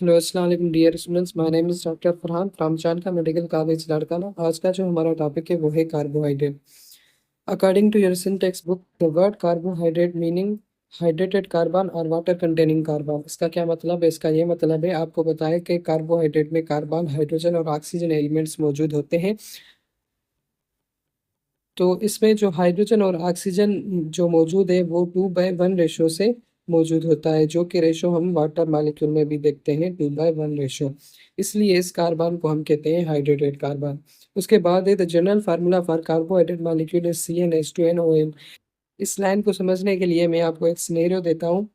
Hello अस्सलाम वालेकुम dear students, my name is doctor Farhan from Chandka medical college Larkana. आज का जो हमारा टॉपिक है वो है carbohydrate. According to your text book, the word carbohydrate meaning hydrated carbon और वाटर कंटेनिंग कार्बन। इसका क्या मतलब है? इसका ये मतलब है, आपको पता है कि कार्बोहाइड्रेट में कार्बन, हाइड्रोजन और ऑक्सीजन एलिमेंट्स मौजूद होते हैं। तो इसमें जो हाइड्रोजन और ऑक्सीजन जो मौजूद है वो 2:1 रेशो से मौजूद होता है, जो कि रेशो हम वाटर मॉलिक्यूल में भी देखते हैं, 2:1 रेशो। इसलिए इस कार्बन को हम कहते हैं हाइड्रेटेड कार्बन। उसके बाद है the general formula for carbohydrate molecule is CnH2nOn। इस लाइन को समझने के लिए मैं आपको एक सिनेरियो देता हूँ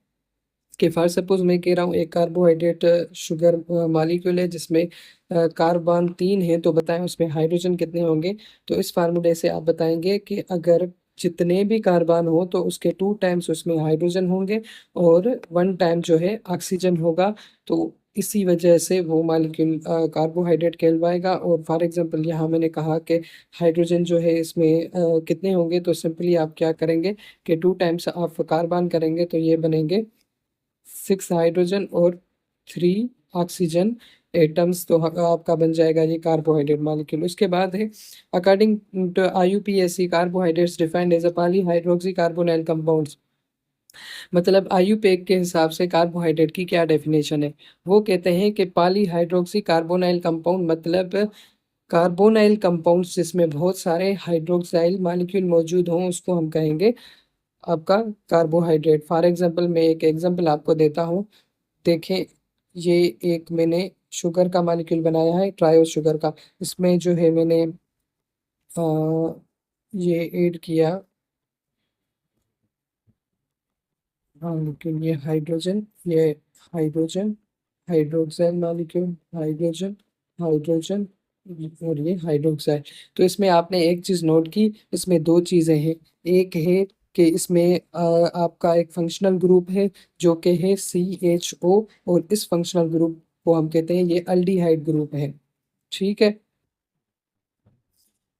कि फॉर सपोज मैं कह रहा हूँ एक कार्बोहाइड्रेट शुगर मॉलिक्यूल है जिसमें कार्बन 3 है, तो बताएं उसमें हाइड्रोजन कितने होंगे। तो इस फार्मूले से आप बताएंगे कि अगर जितने भी कार्बन हो तो उसके 2 टाइम्स उसमें हाइड्रोजन होंगे और 1 टाइम जो है ऑक्सीजन होगा। तो इसी वजह से वो मॉलिक्यूल कार्बोहाइड्रेट कहलवाएगा। और फॉर एग्जांपल यहाँ मैंने कहा कि हाइड्रोजन जो है इसमें कितने होंगे, तो सिंपली आप क्या करेंगे कि 2 टाइम्स आप कार्बन करेंगे तो ये बनेंगे 6 हाइड्रोजन और 3 ऑक्सीजन एटम्स। तो आपका बन जाएगा ये कार्बोहाइड्रेट मॉलिक्यूल। उसके बाद है according to IUPAC, carbohydrates defined as a polyhydroxy carbonyl compounds. मतलब IUPAC के हिसाब से कार्बोहाइड्रेट की क्या डेफिनेशन है? वो कहते हैं कि पॉलीहाइड्रोक्सी कार्बोनाइल कंपाउंड मतलब कार्बोनाइल कंपाउंड्स जिसमें बहुत सारे हाइड्रोक्साइल मॉलिक्यूल मौजूद हों, उसको हम कहेंगे आपका कार्बोहाइड्रेट। फॉर एग्जांपल मैं एक एग्जांपल आपको देता हूँ। देखें, ये एक मैंने शुगर का मॉलिक्यूल बनाया है, ट्रायो शुगर का। इसमें जो है मैंने ये ऐड किया मॉलिक्यूल, ये हाइड्रोजन, ये hydrogen, hydroxide molecule, hydrogen, hydrogen और ये हाइड्रोक्साइड। तो इसमें आपने एक चीज नोट की, इसमें दो चीजें हैं। एक है कि इसमें आपका एक फंक्शनल ग्रुप है जो कि है CHO, और इस फंक्शनल ग्रुप को हम कहते हैं ये अल्डिहाइड ग्रुप है। ठीक है,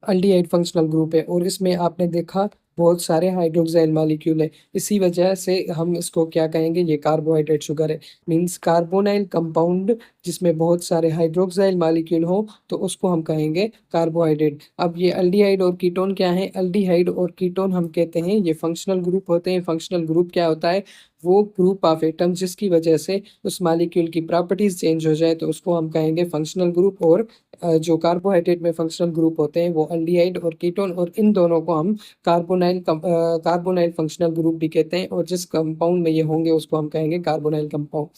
अल्डिहाइड फंक्शनल ग्रुप है और इसमें आपने देखा बहुत सारे हाइड्रोक्साइल मॉलिक्यूल है। इसी वजह से हम इसको क्या कहेंगे, ये कार्बोहाइड्रेट शुगर है। मींस कार्बोनाइल कंपाउंड जिसमें बहुत सारे हाइड्रोक्साइल मॉलिक्यूल हो तो उसको हम कहेंगे कार्बोहाइड्रेट। अब ये अल्डिहाइड और कीटोन क्या है? अल्डिहाइड और कीटोन हम कहते हैं ये फंक्शनल ग्रुप होते हैं। फंक्शनल ग्रुप क्या होता है? वो ग्रुप ऑफ एटम जिसकी वजह से उस मॉलिक्यूल की प्रॉपर्टीज चेंज हो जाए तो उसको हम कहेंगे फंक्शनल ग्रुप। और जो कार्बोहाइड्रेट में फंक्शनल ग्रुप होते हैं वो अल्डिहाइड और कीटोन, और इन दोनों को हम कार्बोनाइल फंक्शनल ग्रुप भी कहते हैं। और जिस कंपाउंड में ये होंगे उसको हम कहेंगे कार्बोनाइल कंपाउंड।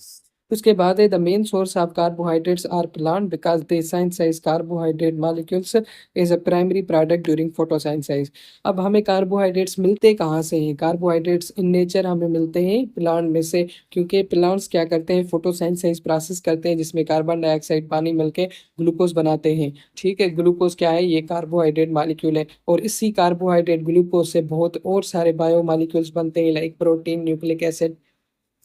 उसके बाद है the main source of carbohydrates are plant because they synthesise carbohydrate molecules is a primary product during photosynthesis. अब हमें कार्बोहाइड्रेट्स मिलते कहाँ से हैं? कार्बोहाइड्रेट्स इन नेचर हमें मिलते हैं प्लांट में से, क्योंकि प्लांट्स क्या करते हैं, फोटोसिंथेसिस प्रोसेस करते हैं जिसमें कार्बन डाइऑक्साइड पानी मिलके ग्लूकोज बनाते हैं। ठीक है, ग्लूकोज क्या है? ये कार्बोहाइड्रेट मॉलिक्यूल है। और इसी कार्बोहाइड्रेट ग्लूकोज से बहुत और सारे बायो मॉलिक्यूल्स बनते हैं, लाइक प्रोटीन, न्यूक्लिक एसिड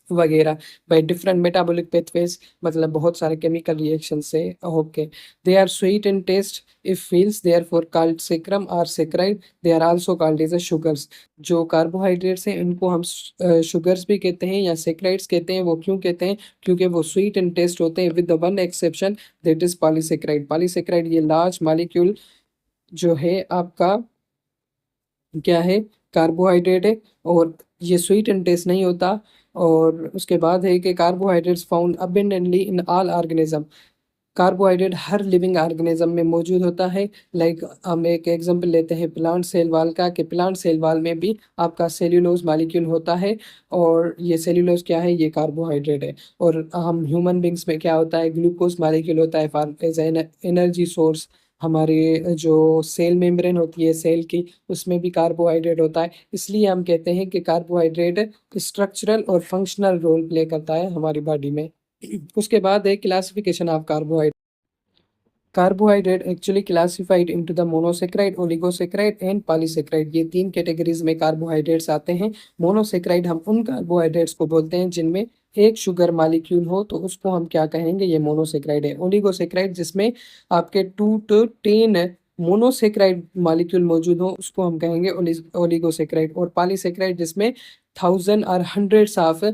वगैरह, बाय डिफरेंट मेटाबॉलिक पेथवेज, मतलब बहुत सारे केमिकल रिएक्शन से। Okay, they are sweet in taste if feels therefore called saccharum और saccharide, they are also called as a sugars. जो carbohydrates हैं इनको हम शुगर्स भी कहते हैं या सेक्राइड्स कहते हैं। वो क्यों कहते हैं? क्योंकि वो स्वीट इन टेस्ट होते हैं, with the one exception, that is polysaccharide. Polysaccharide ये लार्ज मॉलिक्यूल जो है आपका क्या है, कार्बोहाइड्रेट है, और ये स्वीट एंड टेस्ट नहीं होता। और उसके बाद है कि carbohydrates found abundantly in all organism. Carbohydrate her living organism में मौजूद होता है। लाइक हम एक एग्जांपल लेते हैं प्लांट सेल वाल का, कि प्लांट सेल वाल में भी आपका सेल्यूलोज मॉलिक्यूल होता है, और ये सेल्यूलोज क्या है, ये कार्बोहाइड्रेट है। और हम ह्यूमन बींग्स में क्या होता है, ग्लूकोज मॉलिक्यूल होता है फॉर एज एनर्जी सोर्स। हमारे जो सेल मेम्ब्रेन होती है सेल की, उसमें भी कार्बोहाइड्रेट होता है। इसलिए हम कहते हैं कि कार्बोहाइड्रेट स्ट्रक्चरल और फंक्शनल रोल प्ले करता है हमारी बॉडी में। उसके बाद है classification of carbohydrate. Carbohydrate actually classified into the monosaccharide, oligosaccharide and polysaccharide. ये 3 कैटेगरीज में कार्बोहाइड्रेट्स आते हैं। मोनोसेक्राइड हम उन कार्बोहाइड्रेट्स को बोलते हैं जिनमें एक शुगर मॉलिक्यूल हो, तो उसको हम क्या कहेंगे, ये मोनोसेक्राइड है। ओलिगोसेक्राइड जिसमें आपके 2 to 10 मोनोसेक्राइड मॉलिक्यूल मौजूद हो उसको हम कहेंगे ओलिगोसेक्राइड। और पॉलीसेक्राइड जिसमें 1000 और हंड्रेड्स ऑफ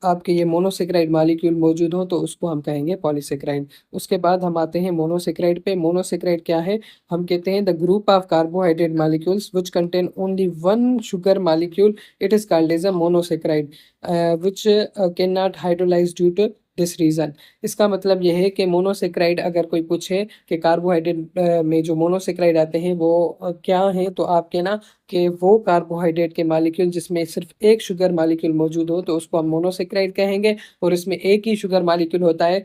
आपके ये मोनोसेक्राइड मॉलिक्यूल मौजूद हो तो उसको हम कहेंगे पॉलीसेक्राइड। उसके बाद हम आते हैं मोनोसेक्राइड पे। मोनोसेक्राइड क्या है? हम कहते हैं the group of carbohydrate molecules which contain only one sugar molecule, it is called as a monosaccharide which can not hydrolyse due to this reason. इसका मतलब यह है कि मोनोसेक्राइड अगर कोई पूछे कि कार्बोहाइड्रेट में जो मोनोसेक्राइड आते हैं वो क्या है, तो आप कहना कि वो कार्बोहाइड्रेट के मॉलिक्यूल जिसमें सिर्फ एक शुगर मॉलिक्यूल मौजूद हो तो उसको हम मोनोसेक्राइड कहेंगे, और इसमें एक ही शुगर मॉलिक्यूल होता है,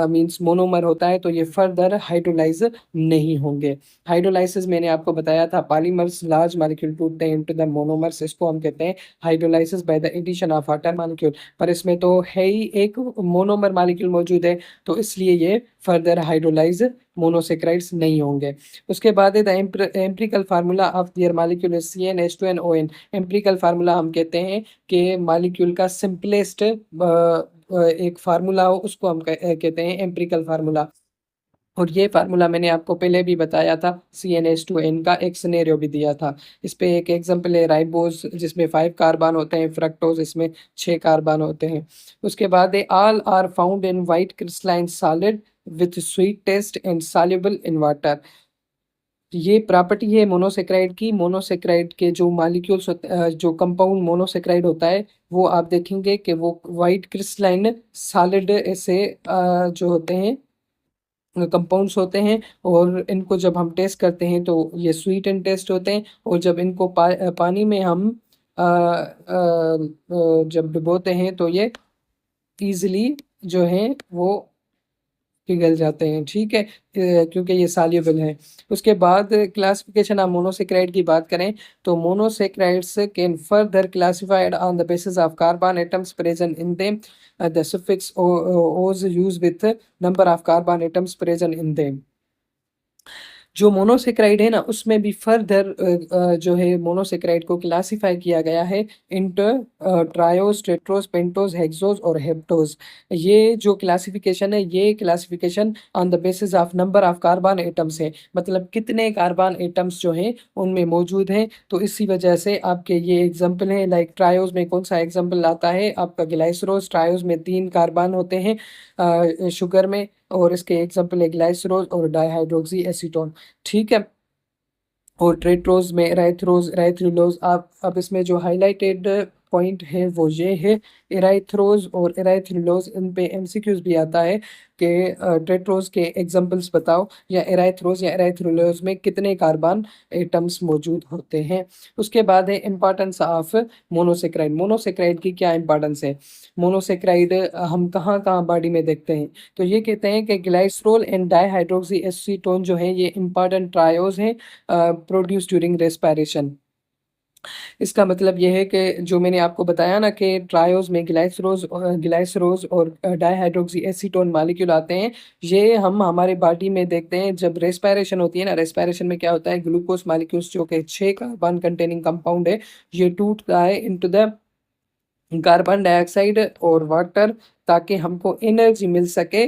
मींस मोनोमर होता है, तो ये फर्दर हाइड्रोलाइज नहीं होंगे। हाइड्रोलाइसिस मैंने आपको बताया था, पॉलीमर्स लार्ज मॉलिक्यूल टूटते हैं इनटू द मोनोमर्स, इसको हम कहते हैं hydrolysis by the addition of water molecule. पर इसमें तो है ही एक मोनोमर मॉलिक्यूल मौजूद है, तो इसलिए ये फर्दर हाइड्रोलाइज मोनोसेक्राइड्स नहीं होंगे। उसके बाद है the empirical formula of their molecule CnH2nOn। Empirical formula हम कहते हैं कि मॉलिक्यूल का सिंपलेस्ट एक फार्मूला हो उसको हम कहते हैं एम्पिरिकल फार्मूला। और ये फार्मूला मैंने आपको पहले भी बताया था, CnH2n का एक सिनेरियो भी दिया था। इस पे एक एग्जांपल है राइबोज जिसमें 5 कार्बन होते हैं, फ्रक्टोज इसमें 6 कार्बन होते हैं। उसके बाद है all are found in white crystalline solid with sweet taste and soluble in water. ये प्रॉपर्टी है मोनोसेक्राइड की। मोनोसेक्राइड के जो मॉलिक्यूल्स जो कंपाउंड मोनोसेक्राइड होता है वो आप देखेंगे कि वो वाइट क्रिस्टलाइन सॉलिड ऐसे जो होते हैं कंपाउंड्स होते हैं, और इनको जब हम टेस्ट करते हैं तो ये स्वीट एंड टेस्ट होते हैं, और जब इनको पानी में हम जब डुबोते हैं तो ये इजीली जो है वो पिघल जाते हैं, ठीक है, क्योंकि ये सॉल्युबल है। उसके बाद क्लासिफिकेशन ऑफ मोनोसेक्राइड की बात करें तो monosaccharides can further classified on the basis of carbon atoms present in them, the suffix ओज use with number of carbon atoms present in them. जो मोनोसेक्राइड है ना उसमें भी फर्दर जो है मोनोसेक्राइड को क्लासिफाई किया गया है into triose, Tedros, pentose, hexose और हेप्टोस। ये जो क्लासिफिकेशन है ये classification on the basis of number of carbon atoms है, मतलब कितने कार्बन एटम्स जो हैं उनमें मौजूद हैं। तो इसी वजह से आपके ये एग्जाम्पल है, लाइक ट्रायोस में कौन सा एग्जाम्पल आता है आपका ग्लाइसरोस, ट्रायोस में 3 कार्बन होते हैं शुगर में, और इसके एग्जाम्पल है ग्लाइसरोज और डाईहाइड्रोक्सी एसीटोन, ठीक है। और ट्रेट्रोज में एराइथ्रोज, एराइथ्रिलोज। आप अब इसमें जो हाईलाइटेड पॉइंट है वो ये है, एराइथ्रोज और एराइथ्रिलोज, इन पे एमसीक्यूज भी आता है कि ट्रेट्रोज के एग्जांपल्स बताओ, या एराइथ्रोज या एराइथ्रिलोज में कितने कार्बन एटम्स मौजूद होते हैं। उसके बाद है इंपॉर्टेंस ऑफ मोनोसेक्राइड। मोनोसेक्राइड की क्या इंपॉर्टेंस है? मोनोसेक्राइड हम कहाँ कहाँ बॉडी में देखते हैं? तो ये कहते हैं कि ग्लाइसरोल एंड डाईहाइड्रोक्सी एसीटोन जो है ये इंपॉर्टेंट ट्रायोज हैं प्रोड्यूस ड्यूरिंग रेस्पिरेशन। इसका मतलब ये है कि जो मैंने आपको बताया ना कि ट्रायोज में ग्लाइसरोज और डाईहाइड्रोक्सी एसीटोन मॉलिक्यूल आते हैं, ये हम हमारे बॉडी में देखते हैं जब रेस्पिरेशन होती है ना। रेस्पिरेशन में क्या होता है, ग्लूकोज मॉलिक्यूल्स जो कि 6 कार्बन कंटेनिंग कंपाउंड है, ये टूटता है इनटू द कार्बन डाइऑक्साइड और वाटर, ताकि हमको एनर्जी मिल सके,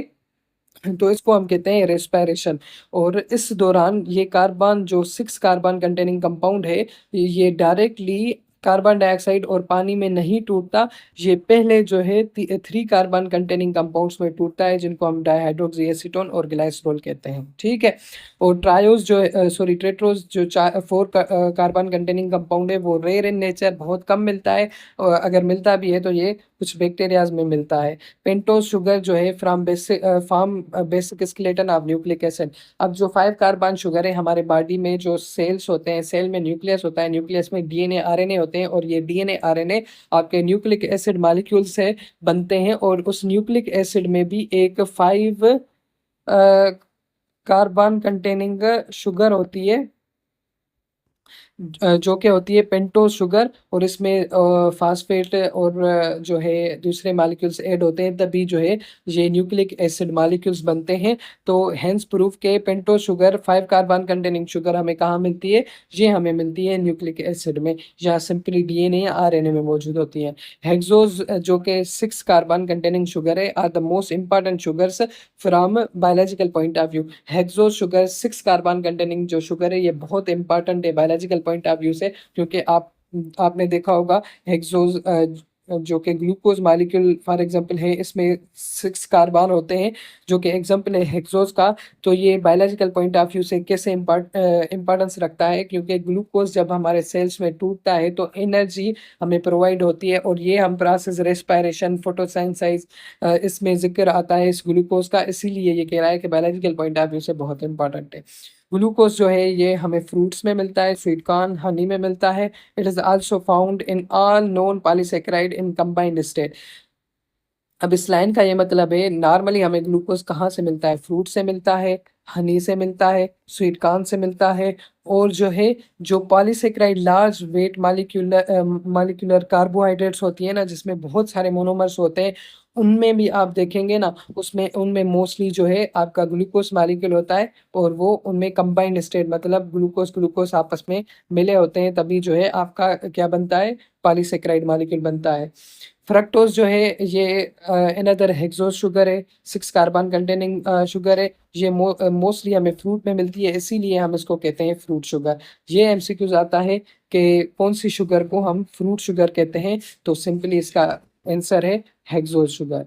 तो इसको हम कहते हैं रेस्पिरेशन। और इस दौरान ये कार्बन जो 6 कार्बन कंटेनिंग कंपाउंड है ये डायरेक्टली कार्बन डाइऑक्साइड और पानी में नहीं टूटता, ये पहले जो है 3 कार्बन कंटेनिंग कंपाउंड्स में टूटता है, जिनको हम डाईहाइड्रोक्सी एसीटोन और ग्लाइसरोल कहते हैं, ठीक है। और ट्रायोज जो सॉरी ट्रेट्रोज जो 4 कार्बन कंटेनिंग कंपाउंड है वो रेयर इन नेचर, बहुत कम मिलता है, और अगर मिलता भी है तो ये कुछ बैक्टीरियाज में मिलता है। पेंटोज शुगर जो है from basic skeleton of nucleic acid. अब जो 5 कार्बन शुगर है हमारे बॉडी में जो सेल्स होते हैं, सेल में न्यूक्लियस होता है, न्यूक्लियस में डीएनए आरएनए होते हैं, और ये डीएनए आरएनए आपके न्यूक्लिक एसिड मॉलिक्यूल से बनते हैं, और उस न्यूक्लिक एसिड में भी एक 5 कार्बन कंटेनिंग शुगर होती है जो कि होती है पेंटोज शुगर, और इसमें फास्फेट और जो है दूसरे मॉलिक्यूल्स ऐड होते हैं, तभी जो है ये न्यूक्लिक एसिड मॉलिक्यूल्स बनते हैं। तो हेंस प्रूफ के pentose sugar 5 carbon containing sugar हमें कहाँ मिलती है? ये हमें मिलती है न्यूक्लिक एसिड में, या सिंपली डीएनए या आरएनए में मौजूद होती है। हेक्सोज जो कि 6 कार्बन कंटेनिंग शुगर है are the most important sugars from biological point of view. Hexose sugar 6 carbon containing जो शुगर है ये बहुत इंपॉर्टेंट है बायोलॉजिकल पॉइंट ऑफ व्यू से, क्योंकि आपने देखा होगा हेक्सोज जो कि ग्लूकोज मॉलिक्यूल फॉर एग्जांपल है, इसमें 6 कार्बन होते हैं, जो कि एग्जांपल है हेक्सोज का। तो ये बायोलॉजिकल पॉइंट ऑफ व्यू से कैसे इम्पोर्टेंस रखता है, क्योंकि ग्लूकोज जब हमारे सेल्स में टूटता है तो एनर्जी हमें प्रोवाइड होती है, और ये हम प्रोसेस रेस्पिरेशन फोटोसिंथेसिस इसमें जिक्र आता है इस ग्लूकोज का, इसीलिए ये कह रहा है कि बायोलॉजिकल पॉइंट ऑफ व्यू से बहुत इंपॉर्टेंट है। ग्लूकोज जो है ये हमें फ्रूट्स में मिलता है, स्वीट कॉर्न, हनी में मिलता है। It is also found in all known polysaccharide in combined state. अब इस लाइन का ये मतलब है, नॉर्मली हमें ग्लूकोज कहाँ से मिलता है? फ्रूट से मिलता है, हनी से मिलता है, स्वीट कॉर्न से मिलता है, और जो है जो polysaccharide large weight molecular carbohydrates होती है ना, जिसमें बहुत सारे मोनोमर्स होते हैं, उनमें भी आप देखेंगे ना, उसमें उनमें मोस्टली जो है आपका ग्लूकोज मॉलिक्यूल होता है, और वो उनमें कंबाइंड स्टेट मतलब ग्लूकोज ग्लूकोज आपस में मिले होते हैं, तभी जो है आपका क्या बनता है? पॉलीसेकेराइड मॉलिक्यूल बनता है। फ्रक्टोज जो है ये अनदर हेक्सोज शुगर है, 6 कार्बन कंटेनिंग शुगर है। ये मोस्टली हमें फ्रूट में मिलती है, इसीलिए हम इसको कहते हैं फ्रूट शुगर। ये एमसीक्यूज आता है कि कौन सी शुगर को हम फ्रूट शुगर कहते हैं, तो सिंपली इसका आंसर है hexose sugar.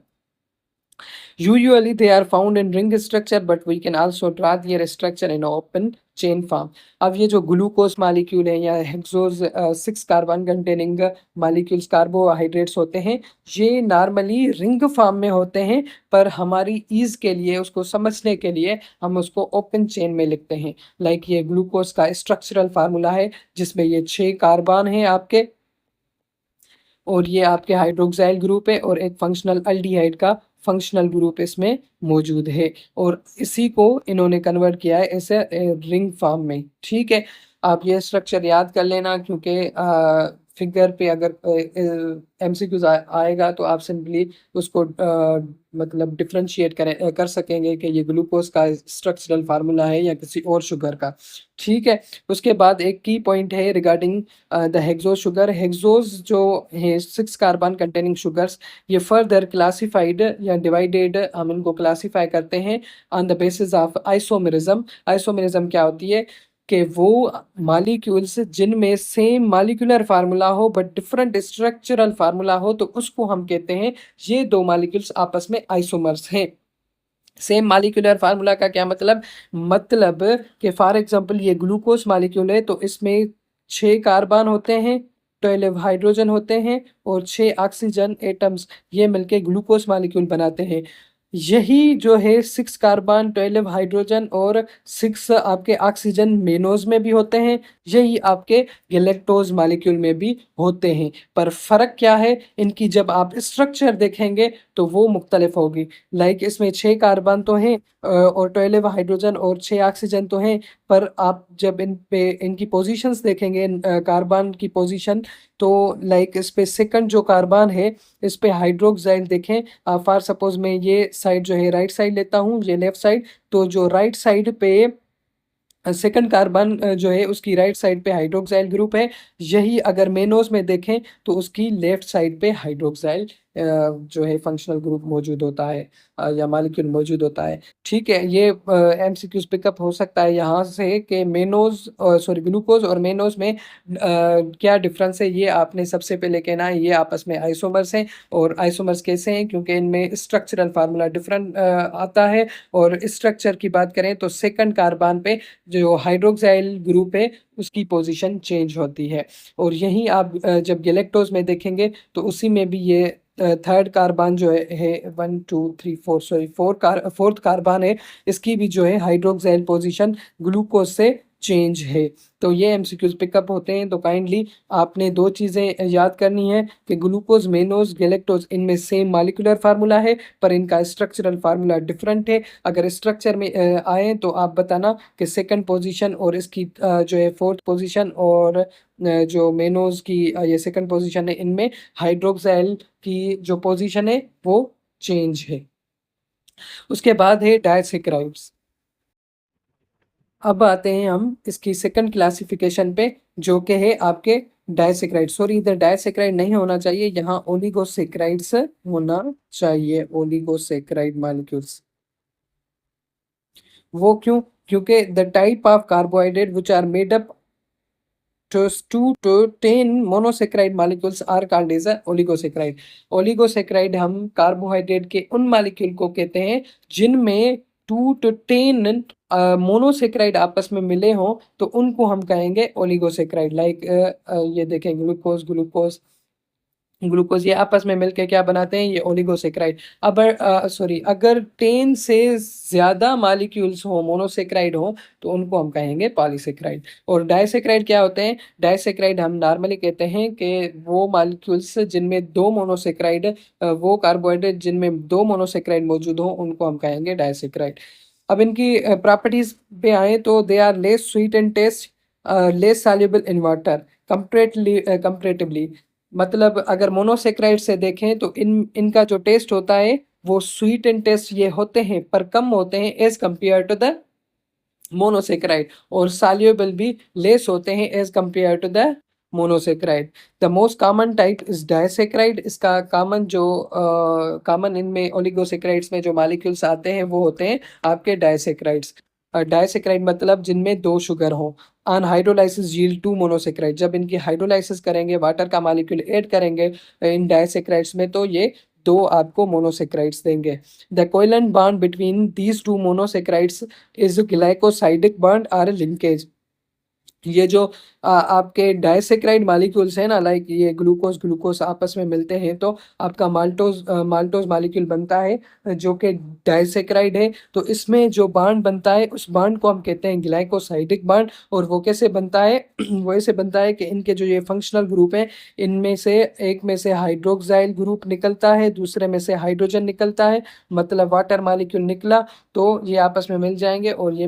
Usually they are found in ring structure, but we can also draw their structure in open chain form. अब ये जो ग्लूकोज मालिक्यूल है या hexose 6 carbon containing molecules carbohydrates होते हैं, ये नॉर्मली रिंग फॉर्म में होते हैं, पर हमारी ईज के लिए उसको समझने के लिए हम उसको ओपन चेन में लिखते हैं। लाइक ये ग्लूकोज का स्ट्रक्चरल फार्मूला है, जिसमें ये 6 कार्बन है आपके, और ये आपके हाइड्रोक्साइल ग्रुप है, और एक फंक्शनल अल्डिहाइड का फंक्शनल ग्रुप इसमें मौजूद है, और इसी को इन्होंने कन्वर्ट किया है ऐसे रिंग फॉर्म में। ठीक है, आप ये स्ट्रक्चर याद कर लेना, क्योंकि फिगर पे अगर एमसीक्यूज आएगा तो आप सिंपली उसको मतलब डिफरेंशिएट कर सकेंगे कि ये ग्लूकोज का स्ट्रक्चरल फार्मूला है या किसी और शुगर का। ठीक है, उसके बाद एक की पॉइंट है regarding the hexose sugar. Hexose जो है 6 कार्बन कंटेनिंग शुगर्स, ये फर्दर क्लासिफाइड या डिवाइडेड, हम इनको क्लासिफाई करते हैं on the basis of isomerism. Isomerism क्या होती है? कि वो मॉलिक्यूल्स जिनमें सेम मॉलिक्यूलर फार्मूला हो बट डिफरेंट स्ट्रक्चरल फार्मूला हो, तो उसको हम कहते हैं ये दो मॉलिक्यूल्स आपस में आइसोमर्स हैं। सेम मॉलिक्यूलर फार्मूला का क्या मतलब? मतलब कि फॉर एग्जांपल ये ग्लूकोज मॉलिक्यूल है, तो इसमें 6 कार्बन होते हैं, 12 हाइड्रोजन होते हैं, और 6 ऑक्सीजन एटम्स, ये मिलके ग्लूकोज मॉलिक्यूल बनाते हैं। यही जो है 6 कार्बन, 12 हाइड्रोजन और 6 आपके ऑक्सीजन मेनोज में भी होते हैं, यही आपके गैलेक्टोज मॉलिक्यूल में भी होते हैं। पर फर्क क्या है इनकी? जब आप स्ट्रक्चर देखेंगे तो वो मुख्तलिफ होगी। लाइक इसमें 6 कार्बन तो हैं, और 12 हाइड्रोजन और 6 ऑक्सीजन तो हैं, पर आप जब इन पे इनकी पोजीशंस देखेंगे, कार्बन की पोजीशन, तो लाइक इस पे सेकंड जो कार्बन है, इस पे हाइड्रोक्साइल देखें, फॉर सपोज मैं ये साइड जो है राइट साइड लेता हूँ, ये लेफ्ट साइड, तो जो राइट साइड पे सेकंड कार्बन जो है उसकी राइट साइड पे हाइड्रोक्साइल ग्रुप है। यही अगर मेनोज में देखें तो उसकी लेफ्ट साइड पे हाइड्रोक्साइल जो है फंक्शनल ग्रुप मौजूद होता है, या मॉलिक्यूल मौजूद होता है। ठीक है, ये एमसीक्यूज पिकअप हो सकता है यहाँ से कि मेनोज सॉरी ग्लूकोज और मेनोज में क्या डिफरेंस है, ये आपने सबसे पहले कहना है। ये आपस में आइसोमर्स हैं, और आइसोमर्स कैसे हैं? क्योंकि इनमें स्ट्रक्चरल फार्मूला डिफरेंट आता है। और स्ट्रक्चर की बात करें तो सेकंड कार्बन पे जो हाइड्रोक्साइल ग्रुप है उसकी पोजीशन चेंज होती है, और यहीं आप जब गैलेक्टोज में देखेंगे तो उसी में भी ये थर्ड कार्बन जो है 1 2 3 4 सॉरी फोर्थ कार्बन है, इसकी भी जो है हाइड्रोक्साइल पोजीशन ग्लूकोज से चेंज है। तो ये एमसीक्यूज पिकअप होते हैं। तो काइंडली आपने दो चीज़ें याद करनी है कि ग्लूकोज, मेनोज, गैलेक्टोज, इनमें सेम मॉलिक्यूलर फार्मूला है, पर इनका स्ट्रक्चरल फार्मूला डिफरेंट है। अगर स्ट्रक्चर में आए तो आप बताना कि सेकंड पोजीशन और इसकी जो है फोर्थ पोजीशन, और जो मेनोज की ये सेकंड पोजीशन है, इनमें हाइड्रोक्साइल की जो पोजीशन है वो चेंज है। उसके बाद है डायसैकराइड्स। अब आते हैं हम इसकी सेकंड क्लासिफिकेशन पे, जो कि है आपके डायसैकराइड। सॉरी, इधर डायसैकराइड नहीं होना चाहिए, यहाँ ओलिगोसैकराइड्स होना चाहिए, ओलिगोसैकराइड मॉलिक्यूल्स। वो क्यों? क्योंकि the type of carbohydrate which are made up 2 to 10 monosaccharide molecules are called as a oligosaccharide. Oligosaccharide हम कार्बोहाइड्रेट के उन मॉलिक्यूल को कहते हैं जिनमें 2 to 10 मोनोसेक्राइड आपस में मिले हों, तो उनको हम कहेंगे ओलिगोसेक्राइड। लाइक ये देखें, ग्लूकोज ग्लूकोज ग्लूकोज, ये आपस में मिलके क्या बनाते हैं, ये ओलिगोसेक्राइड। अब सॉरी, अगर 10 से ज्यादा मॉलिक्यूल्स हो, मोनोसेक्राइड हो, तो उनको हम कहेंगे पॉलीसेक्राइड। और डाइसेक्राइड क्या होते हैं? डाइसेक्राइड हम नॉर्मली कहते हैं कि वो मॉलिक्यूल्स जिनमें दो मोनोसेक्राइड, वो कार्बोहाइड्रेट जिनमें दो मोनोसेक्राइड मौजूद हो, उनको हम कहेंगे डाइसेक्राइड। अब इनकी प्रॉपर्टीज पे आए तो they are less sweet and taste, less soluble in water comparatively. मतलब अगर मोनोसेक्राइड से देखें तो इनका जो टेस्ट होता है वो स्वीट एंड टेस्ट ये होते हैं, पर कम होते हैं as compare to the monosaccharide, और सॉल्युबल भी लेस होते हैं as compare to the monosaccharide. The most common type is disaccharide. इसका कॉमन जो कॉमन इनमें ओलिगोसेक्राइड्स में जो मॉलिक्यूल्स आते हैं वो होते हैं आपके डाइसेक्राइड्स। डाइसेक्राइड मतलब जिनमें दो शुगर हो। On hydrolysis yield two monosaccharide, जब इनकी हाइड्रोलाइसिस करेंगे, वाटर का मॉलिक्यूल ऐड करेंगे इन डाइसेक्राइड्स में, तो ये दो आपको मोनोसेक्राइड्स देंगे। The covalent bond between these two monosaccharides is glycosidic bond और लिंकेज। ये जो आपके डाइसेक्राइड मॉलिक्यूल्स हैं ना, लाइक ये ग्लूकोज ग्लूकोज आपस में मिलते हैं तो आपका माल्टोज माल्टोज मॉलिक्यूल बनता है जो कि डाइसेक्राइड है। तो इसमें जो बॉन्ड बनता है उस बॉन्ड को हम कहते हैं ग्लाइकोसाइडिक बॉन्ड। और वो कैसे बनता है? वो ऐसे बनता है कि इनके जो ये फंक्शनल ग्रुप हैं, इनमें से एक में से हाइड्रोक्साइल ग्रुप निकलता है, दूसरे में से हाइड्रोजन निकलता है, मतलब वाटर मॉलिक्यूल निकला, तो ये आपस में मिल जाएंगे और ये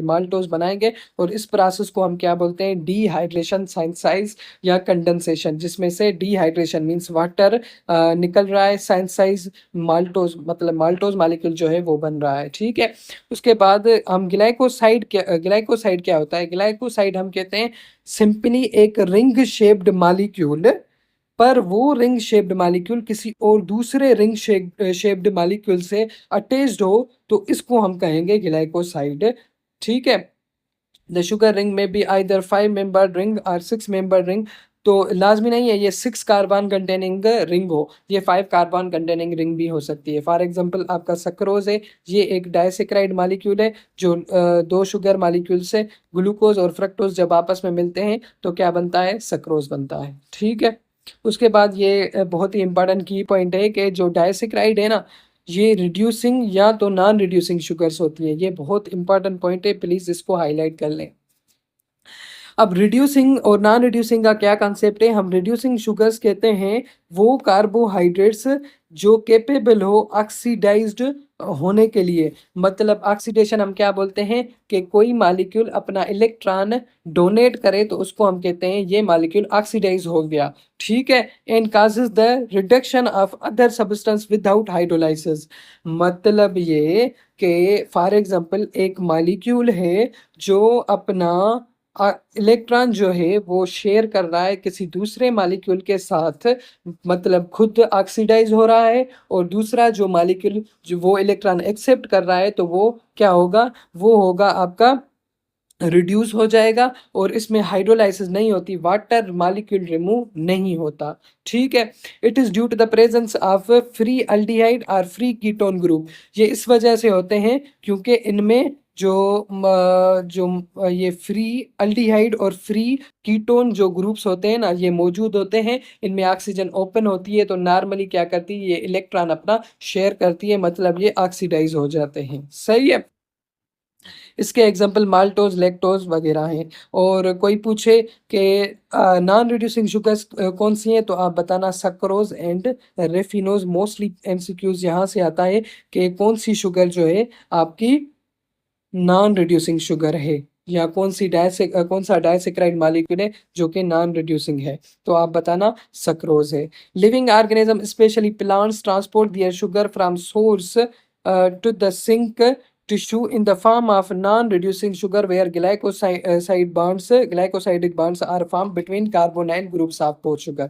माल्टोज बनाएंगे। और इस प्रोसेस को हम क्या बोलते हैं? डीहाइड्रेशन साइंसाइज या कंडेंसेशन, जिसमें से डीहाइड्रेशन मींस वाटर निकल रहा है, साइंसाइज माल्टोज मतलब माल्टोज मॉलिक्यूल जो है वो बन रहा है। ठीक है। उसके बाद हम ग्लाइकोसाइड क्या होता है? ग्लाइकोसाइड हम कहते हैं सिंपली एक रिंग शेप्ड मॉलिक्यूल, पर वो रिंग शेप्ड मॉलिक्यूल किसी और दूसरे रिंग शेप्ड मॉलिक्यूल से अटैच्ड हो, तो इसको हम कहेंगे ग्लाइकोसाइड। ठीक है। द शुगर रिंग में बी आइदर 5 मेंबर रिंग और 6 मेंबर रिंग। तो लाजमी नहीं है ये 6 कार्बन कंटेनिंग रिंग हो, ये 5 कार्बन कंटेनिंग रिंग भी हो सकती है। फॉर एग्जांपल आपका सक्रोज है, ये एक डाइसेक्राइड मॉलिक्यूल है जो दो शुगर मॉलिक्यूल से ग्लूकोज और फ्रक्टोज जब आपस में मिलते हैं तो क्या बनता है? सक्रोज बनता है। ठीक है। उसके बाद ये बहुत ही इंपॉर्टेंट की पॉइंट है कि जो डाइसेक्राइड है ना, ये रिड्यूसिंग या तो नॉन रिड्यूसिंग शुगर्स होती है। ये बहुत इंपॉर्टेंट पॉइंट है, प्लीज इसको हाईलाइट कर लें। अब रिड्यूसिंग और नॉन रिड्यूसिंग का क्या कॉन्सेप्ट है? हम रिड्यूसिंग शुगर्स कहते हैं वो कार्बोहाइड्रेट्स जो कैपेबल हो ऑक्सीडाइज्ड होने के लिए। मतलब ऑक्सीडेशन हम क्या बोलते हैं कि कोई मॉलिक्यूल अपना इलेक्ट्रॉन डोनेट करे तो उसको हम कहते हैं ये मॉलिक्यूल ऑक्सीडाइज हो गया। ठीक है। And causes the reduction of other substance without hydrolysis. मतलब ये कि फॉर एग्जांपल एक मॉलिक्यूल है जो अपना इलेक्ट्रॉन जो है वो शेयर कर रहा है किसी दूसरे मॉलिक्यूल के साथ, मतलब खुद ऑक्सीडाइज हो रहा है, और दूसरा जो मॉलिक्यूल जो वो इलेक्ट्रॉन एक्सेप्ट कर रहा है, तो वो क्या होगा? वो होगा आपका रिड्यूस हो जाएगा, और इसमें हाइड्रोलाइसिस नहीं होती, वाटर मॉलिक्यूल रिमूव नहीं होता। ठीक है। It is due to the presence of free aldehyde और फ्री कीटोन ग्रुप। ये इस वजह से होते हैं क्योंकि इनमें ये फ्री अल्डिहाइड और फ्री कीटोन जो ग्रुप्स होते हैं ना, ये मौजूद होते हैं। इनमें ऑक्सीजन ओपन होती है तो नॉर्मली क्या करती है? ये इलेक्ट्रॉन अपना शेयर करती है, मतलब ये ऑक्सीडाइज हो जाते हैं। सही है। इसके एग्जाम्पल माल्टोज लैक्टोज वगैरह हैं। और कोई पूछे कि नॉन रिड्यूसिंग शुगर्स कौन सी हैं, तो आप बताना sucrose and raffinose. Mostly MCQs यहाँ से आता है कि कौन सी शुगर जो है आपकी नॉन रिड्यूसिंग शुगर है, या कौन सा डाइसेक्राइड मॉलिक्यूल है जो कि नॉन रिड्यूसिंग है, तो आप बताना सक्रोज है। Living organism specially plants transport their sugar from source to the sink tissue in the form of non-reducing sugar where glycosidic bonds are formed between carbonyl groups of both sugar।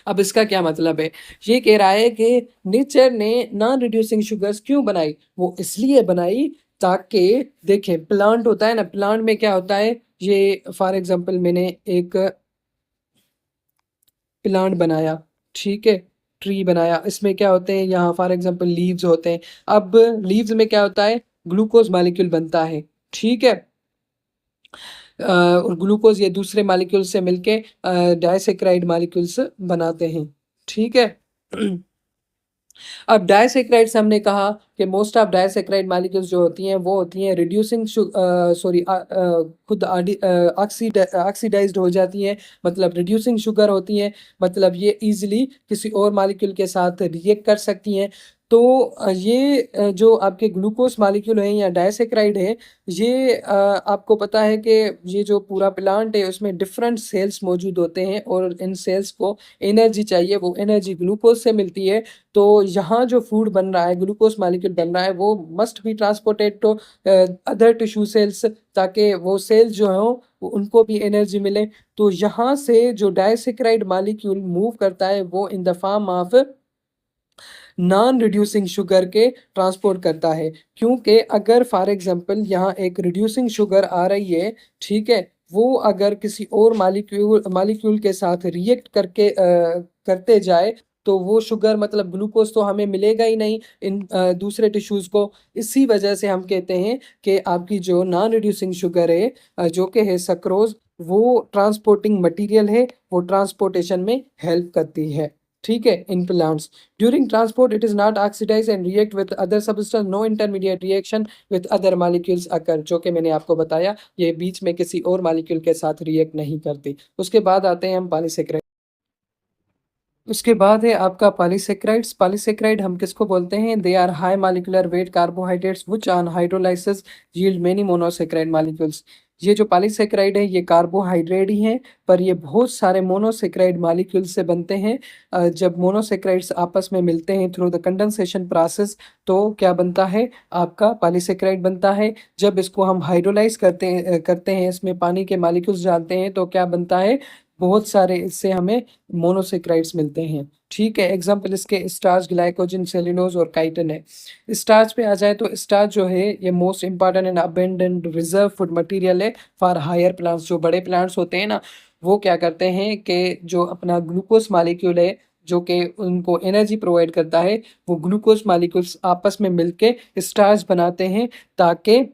अब इसका क्या मतलब है? ये कह रहा है कि नेचर ने नॉन रिड्यूसिंग शुगर्स क्यों बनाई? वो इसलिए बनाई ताकि देखें, प्लांट होता है ना, प्लांट में क्या होता है? ये फॉर एग्ज़ाम्पल मैंने एक प्लांट बनाया, ठीक है? ट्री बनाया, इसमें क्या होते हैं यहाँ फॉर एग्ज़ाम्पल लीव्स होते हैं। अब लीव्स में क्या होता है ग्लूकोज़ मॉलिक्यूल बनता है, ठीक है? और ग्लूकोज़ ये दूसरे मॉलिक्यूल से मिलके डाइसैकेराइड मॉलिक्यूल्स बनाते हैं, ठीक है? अब डाइसैकेराइड्स हमने कहा कि मोस्ट ऑफ डाइसैकेराइड मॉलिक्यूल्स जो होती हैं वो होती हैं रिड्यूसिंग सॉरी खुद ऑक्सीडाइज्ड हो जाती हैं, मतलब रिड्यूसिंग शुगर होती हैं, मतलब ये इजीली किसी और मॉलिक्यूल के साथ रिएक्ट कर सकती हैं। तो ये जो आपके ग्लूकोज मॉलिक्यूल हैं या डाइसैकेराइड है, ये आपको पता है कि ये जो पूरा प्लांट है उसमें डिफरेंट सेल्स मौजूद होते हैं और इन सेल्स को एनर्जी चाहिए, वो एनर्जी ग्लूकोज से मिलती है। तो यहाँ जो फूड बन रहा है, ग्लूकोज मॉलिक्यूल बन रहा है, वो must be transported to other tissue cells, ताकि वो सेल्स जो हों उनको भी एनर्जी मिले। तो यहाँ से जो डाइसैकेराइड मॉलिक्यूल मूव करता है वो in the form of non reducing sugar के ट्रांसपोर्ट करता है, क्योंकि अगर फॉर एग्जांपल यहाँ एक रिड्यूसिंग शुगर आ रही है, ठीक है, वो अगर किसी और मॉलिक्यूल के साथ रिएक्ट करके करते जाए, तो वो शुगर मतलब ग्लूकोज तो हमें मिलेगा ही नहीं इन दूसरे टिश्यूज़ को। इसी वजह से हम कहते हैं कि आपकी जो नॉन रिड्यूसिंग शुगर है जो कि है सक्रोज, वो ट्रांसपोर्टिंग मटेरियल है, वो ट्रांसपोर्टेशन में हेल्प करती है, ठीक है, in plants. During transport, it is not oxidized and react with other substance. No intermediate reaction with other molecules occur. जो कि मैंने आपको बताया, ये बीच में किसी और मॉलिक्यूल के साथ रिएक्ट नहीं करती। उसके बाद आते हैं हम पॉलीसेकेराइड। उसके बाद है आपका पॉलीसेकेराइड्स। पॉलीसेकेराइड हम किसको बोलते हैं? They are high molecular weight carbohydrates which on hydrolysis yield many monosaccharide molecules. ये जो पॉलीसेकेराइड है ये कार्बोहाइड्रेट ही हैं, पर ये बहुत सारे मोनोसेकेराइड मॉलिक्यूल से बनते हैं। जब मोनोसेकेराइड्स आपस में मिलते हैं थ्रू द कंडेंसेशन प्रोसेस, तो क्या बनता है? आपका पॉलीसेकेराइड बनता है। जब इसको हम हाइड्रोलाइज करते हैं, इसमें पानी के मॉलिक्यूल्स डालते हैं, तो क्या बनता है? बहुत सारे इससे हमें मोनोसेक्राइड्स मिलते हैं, ठीक है। एग्जाम्पल इसके स्टार्च, ग्लाइकोजन, सेल्यूलोज और काइटिन है। स्टार्च पे आ जाए तो स्टार्च जो है ये most important and abundant reserve food material है फॉर हायर प्लांट्स। जो बड़े प्लांट्स होते हैं ना, वो क्या करते हैं कि जो अपना ग्लूकोज मालिक्यूल है जो कि उनको एनर्जी प्रोवाइड करता है, वो ग्लूकोज मालिक्यूल्स आपस में मिलके स्टार्च बनाते हैं, ताकि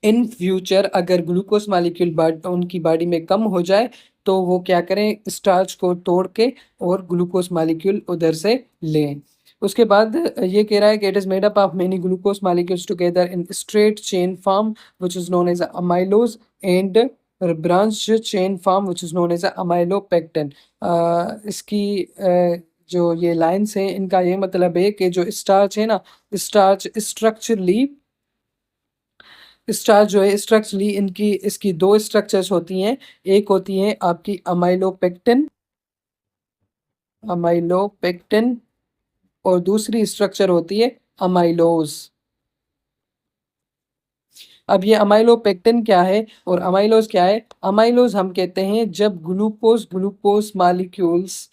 इन फ्यूचर अगर ग्लूकोज मालिक्यूल उनकी बॉडी में कम हो जाए, तो वो क्या करें? स्टार्च को तोड़ के और ग्लूकोज मालिक्यूल उधर से लें। उसके बाद ये कह रहा है कि it is made up of many glucose molecules together in straight chain form which is known as amylose and branch chain form which is known as amylopectin. इसकी जो ये लाइन्स हैं इनका ये मतलब है कि जो स्टार्च है ना, स्टार्च जो है स्ट्रक्चरली इनकी इसकी दो स्ट्रक्चर्स होती हैं। एक होती है आपकी अमाइलोपेक्टिन और दूसरी स्ट्रक्चर होती है अमाइलोज। अब ये अमाइलोपेक्टिन क्या है और अमाइलोज क्या है? अमाइलोज हम कहते हैं जब ग्लूकोज मॉलिक्यूल्स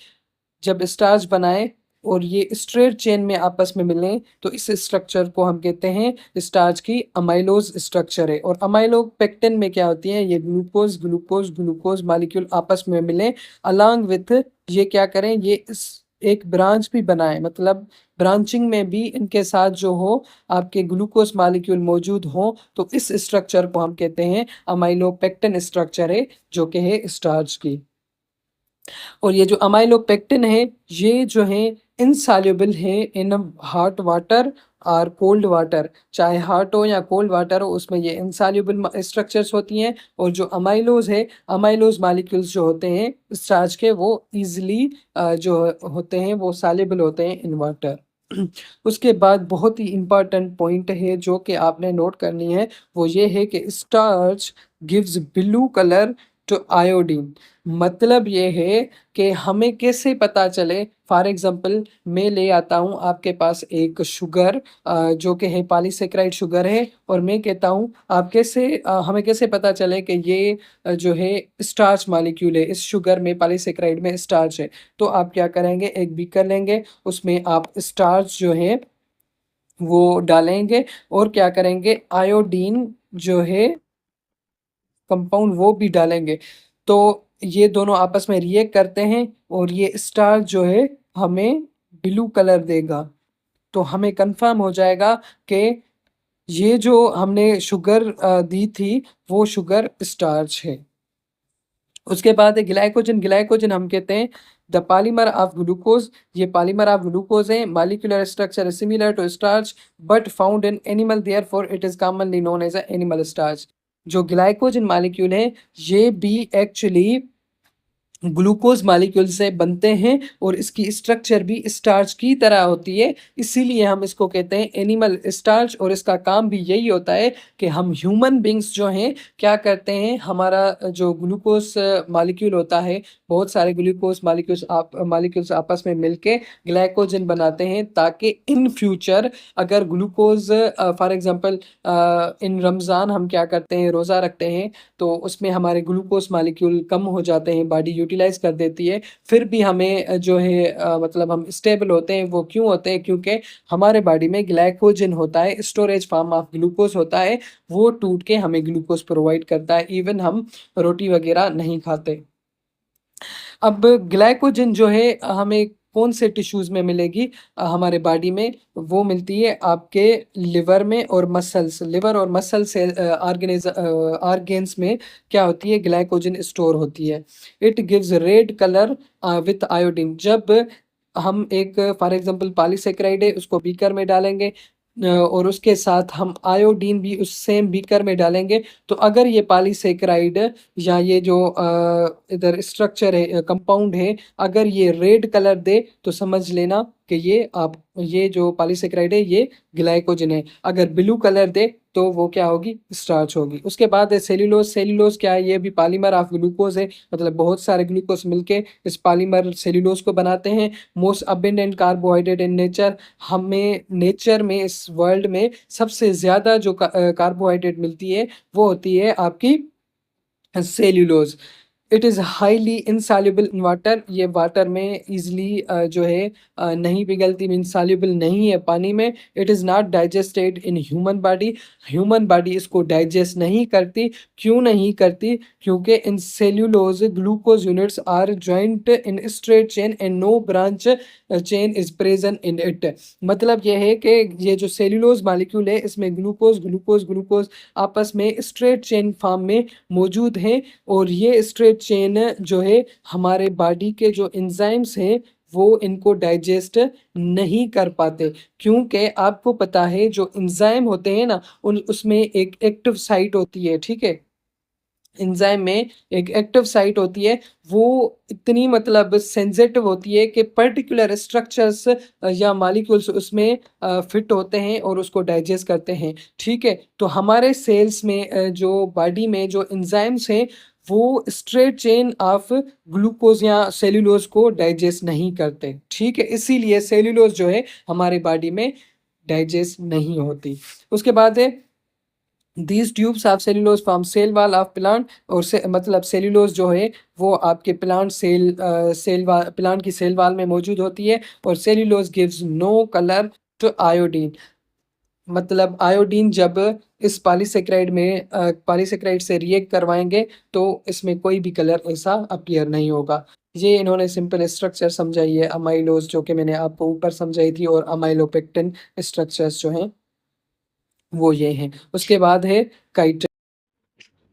जब स्टार्च बनाए और ये स्ट्रेट चेन में आपस में मिलें, तो इस स्ट्रक्चर को हम कहते हैं स्टार्च की अमाइलोज स्ट्रक्चर है। और अमाइलोपेक्टिन में क्या होती है? ये ग्लूकोज मॉलिक्यूल आपस में मिलें, अलोंग विथ ये क्या करें? ये इस एक ब्रांच भी बनाए, मतलब ब्रांचिंग में भी इनके साथ जो हो आपके ग्लूकोज मॉलिक्यूल मौजूद हो, तो इस स्ट्रक्चर को हम कहते हैं अमाइलोपेक्टिन स्ट्रक्चर है, जो कि है स्टार्च की। और ये जो अमाइलोपेक्टिन है, ये जो है इनसॉल्युबल है इन हॉट वाटर और कोल्ड वाटर। चाहे हॉट हो या कोल्ड वाटर हो, उसमें ये इनसॉल्युबल स्ट्रक्चर्स होती हैं। और जो अमाइलोज है, अमाइलोज मॉलिक्यूल्स जो होते हैं स्टार्च के, वो इजीली जो होते हैं वो सॉल्युबल होते हैं इन वाटर। उसके बाद बहुत ही इम्पॉर्टेंट पॉइंट है जो कि आपने नोट करनी है, वो ये है कि starch gives blue colour to iodine. मतलब ये है कि हमें कैसे पता चले? फॉर एग्जांपल मैं ले आता हूँ आपके पास एक शुगर जो कि है पॉलीसेकेराइड शुगर है, और मैं कहता हूँ आप कैसे हमें कैसे पता चले कि ये जो है स्टार्च मॉलिक्यूल है, इस शुगर में पॉलीसेकेराइड में स्टार्च है। तो आप क्या करेंगे? एक बीकर लेंगे, उसमें आप स्टार्च जो है वो डालेंगे और क्या करेंगे? आयोडीन जो है कंपाउंड वो भी डालेंगे, तो ये दोनों आपस में रिएक्ट करते हैं और ये स्टार्च जो है हमें ब्लू कलर देगा। तो हमें कंफर्म हो जाएगा कि ये जो हमने शुगर दी थी वो शुगर स्टार्च है। उसके बाद है ग्लाइकोजन। ग्लाइकोजन हम कहते हैं द पॉलीमर ऑफ ग्लूकोज। ये पॉलीमर ऑफ ग्लूकोज है। Molecular structure is similar to starch but found in animal, therefore it is commonly known as a animal starch. जो ग्लाइकोजन मॉलिक्यूल है ये भी एक्चुअली ग्लूकोज मॉलिक्यूल से बनते हैं और इसकी स्ट्रक्चर भी स्टार्च की तरह होती है, इसीलिए हम इसको कहते हैं एनिमल स्टार्च। और इसका काम भी यही होता है कि हम ह्यूमन बींग्स जो हैं क्या करते हैं, हमारा जो ग्लूकोज मॉलिक्यूल होता है, बहुत सारे ग्लूकोज मॉलिक्यूल्स आपस में मिलके ग्लाइकोजन बनाते हैं, ताकि इन फ्यूचर अगर glucose for example in Ramzan हम क्या करते हैं, रोज़ा रखते हैं, तो उसमें हमारे ग्लूकोज मॉलिक्यूल कम हो जाते हैं, बॉडी यूटिलाइज कर देती है, फिर भी हमें जो है मतलब हम स्टेबल होते हैं। वो क्यों होते हैं? क्योंकि हमारे बॉडी में ग्लाइकोजन होता है, स्टोरेज फॉर्म ऑफ ग्लूकोज होता है, वो टूट के हमें ग्लूकोज प्रोवाइड करता है, इवन हम रोटी वगैरह नहीं खाते। अब ग्लाइकोजन जो है हमें कौन से टिश्यूज़ में मिलेगी हमारे बॉडी में? वो मिलती है आपके लिवर में और मसल्स। लिवर और मसल से ऑर्गेन्स में क्या होती है, ग्लाइकोजन स्टोर होती है। It gives red colour with iodine. जब हम एक फॉर एग्जांपल पॉलीसेकेराइड है, उसको बीकर में डालेंगे और उसके साथ हम आयोडीन भी उस सेम बीकर में डालेंगे, तो अगर ये पॉलीसेकेराइड या ये जो इधर स्ट्रक्चर है, कंपाउंड है, अगर ये रेड कलर दे तो समझ लेना कि ये जो पॉलीसेकेराइड है ये ग्लाइकोजन है। अगर ब्लू कलर दे तो वो क्या होगी, स्टार्च होगी। उसके बाद है सेल्यूलोज। सेल्यूलोज क्या है? ये भी पॉलीमर ऑफ ग्लूकोज है, मतलब बहुत सारे ग्लूकोज मिलके इस पॉलीमर सेल्यूलोज को बनाते हैं। Most abundant carbohydrate in nature. हमें नेचर में, इस वर्ल्ड में सबसे ज़्यादा जो कार्बोहाइड्रेट मिलती है वो होती है आपकी cellulose. It is highly insoluble in water. ये वाटर में इजीली जो है नहीं पिघलती, मीन सॉल्युबल नहीं है पानी में। It is not digested in human body. Human body इसको डाइजेस्ट नहीं करती। क्यों नहीं करती? क्योंकि in cellulose glucose units are joint in straight chain and no branch chain is present in it. मतलब यह है कि ये जो सेल्यूलोज मॉलिक्यूल है इसमें ग्लूकोज ग्लूकोज ग्लूकोज आपस में स्ट्रेट चेन फॉर्म में मौजूद हैं, और ये स्ट्रेट चेन जो है हमारे बॉडी के जो एंजाइम्स हैं वो इनको डाइजेस्ट नहीं कर पाते। क्योंकि आपको पता है जो एंजाइम होते हैं ना, उन उसमें एक एक्टिव साइट होती है, ठीक है? एंजाइम में एक एक्टिव साइट होती है, वो इतनी मतलब सेंसिटिव होती है कि पर्टिकुलर स्ट्रक्चर्स या मॉलिक्यूल्स उसमें फिट होते हैं और उसको डाइजेस्ट करते हैं, ठीक है? तो हमारे सेल्स में जो बॉडी में जो एंजाइम्स हैं वो स्ट्रेट चेन ऑफ ग्लूकोज या सेल्यूलोज को डाइजेस्ट नहीं करते, ठीक है? इसीलिए सेल्यूलोज जो है हमारे बॉडी में डाइजेस्ट नहीं होती। उसके बाद है these tubes of cellulose form cell wall of plant. और से मतलब सेल्यूलोज जो है वो आपके प्लांट की सेल वॉल में मौजूद होती है। और cellulose gives no colour to iodine. मतलब आयोडीन जब इस पॉलीसेकेराइड में पॉलीसेकेराइड से रिएक्ट करवाएंगे तो इसमें कोई भी कलर ऐसा अपीयर नहीं होगा। ये इन्होंने सिंपल स्ट्रक्चर समझाई है अमाइलोज, जो कि मैंने आपको ऊपर समझाई थी, और अमाइलोपेक्टिन स्ट्रक्चर्स जो हैं वो ये हैं। उसके बाद है काइटिन।